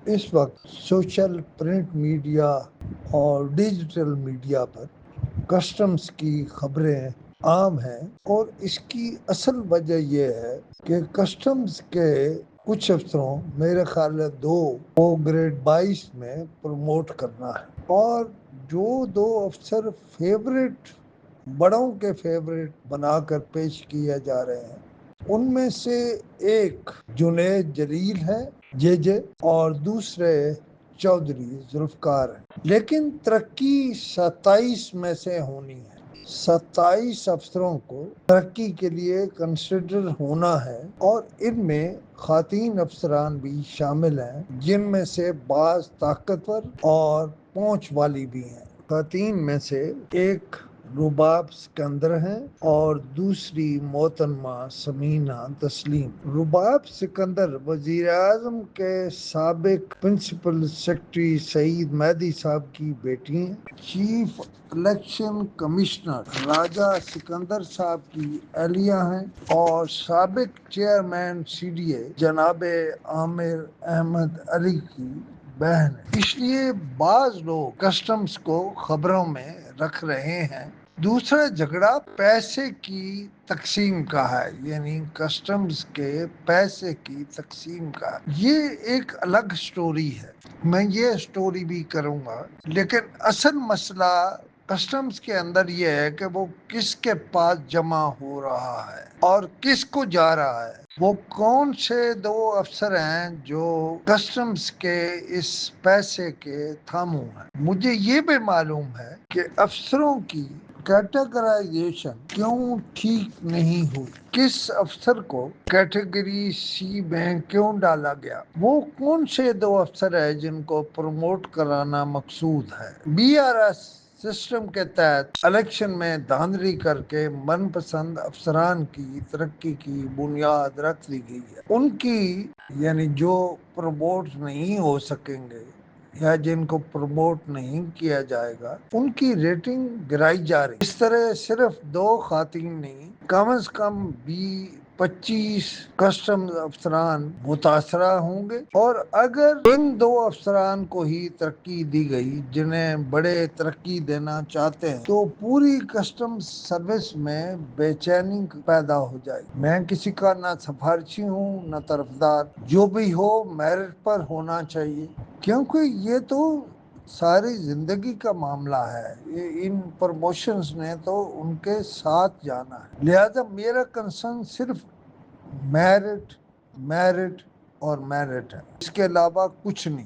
اس وقت social print media اور digital media پر customs کی خبریں عام ہیں، اور اس کی اصل وجہ یہ ہے کہ کسٹمز کے کچھ افسروں، میرے خیال ہے دو، وہ گریڈ 22 میں پروموٹ کرنا ہے، اور جو دو افسر فیوریٹ، بڑوں کے فیوریٹ بنا کر پیش کیے جا رہے ہیں، ان میں سے ایک جنید جلیل ہے، جے، اور دوسرے چودھری ذوالفقار ہیں، لیکن ترقی 27 میں سے ہونی ہے۔ 27 افسروں کو ترقی کے لیے کنسیڈر ہونا ہے، اور ان میں خواتین افسران بھی شامل ہیں، جن میں سے بعض طاقتور اور پہنچ والی بھی ہیں۔ خواتین میں سے ایک رباب سکندر ہیں اور دوسری محترمہ ثمینہ تسلیم۔ رباب سکندر وزیر اعظم کے سابق پرنسپل سیکرٹری سعید مہدی صاحب کی بیٹی ہیں۔ چیف الیکشن کمشنر راجہ سکندر صاحب کی اہلیہ ہیں، اور سابق چیئرمین سی ڈی اے جناب عامر احمد علی کی بہن ہے۔ اس لیے بعض لوگ کسٹمز کو خبروں میں رکھ رہے ہیں۔ دوسرا جھگڑا پیسے کی تقسیم کا ہے، یعنی کسٹمز کے پیسے کی تقسیم کا۔ یہ ایک الگ سٹوری ہے، میں یہ سٹوری بھی کروں گا، لیکن اصل مسئلہ کسٹمز کے اندر یہ ہے کہ وہ کس کے پاس جمع ہو رہا ہے اور کس کو جا رہا ہے۔ وہ کون سے دو افسر ہیں جو کسٹمز کے اس پیسے کے تھاموں ہیں۔ مجھے یہ بھی معلوم ہے کہ افسروں کی کیٹیگرائزیشن کیوں ٹھیک نہیں ہوئی، کس افسر کو کیٹیگری سی میں کیوں ڈالا گیا، وہ کون سے دو افسر ہیں جن کو پروموٹ کرانا مقصود ہے۔ بی آر ایس سسٹم کے تحت الیکشن میں دھاندلی کر کے من پسند افسران کی ترقی کی بنیاد رکھ دی گئی ہے۔ ان کی، یعنی جو پروموٹ نہیں ہو سکیں گے یا جن کو پروموٹ نہیں کیا جائے گا، ان کی ریٹنگ گرائی جا رہی۔ اس طرح صرف دو خواتین نہیں، کم از کم 25 کسٹم افسران متاثرہ ہوں گے، اور اگر ان دو افسران کو ہی ترقی دی گئی جنہیں بڑے ترقی دینا چاہتے ہیں، تو پوری کسٹم سروس میں بے چینی پیدا ہو جائے گی۔ میں کسی کا نہ سفارشی ہوں نہ طرفدار، جو بھی ہو میرٹ پر ہونا چاہیے، کیونکہ یہ تو ساری زندگی کا معاملہ ہے، ان پروموشنز نے تو ان کے ساتھ جانا ہے۔ لہذا میرا کنسرن صرف میرٹ، میرٹ اور میرٹ ہے، اس کے علاوہ کچھ نہیں۔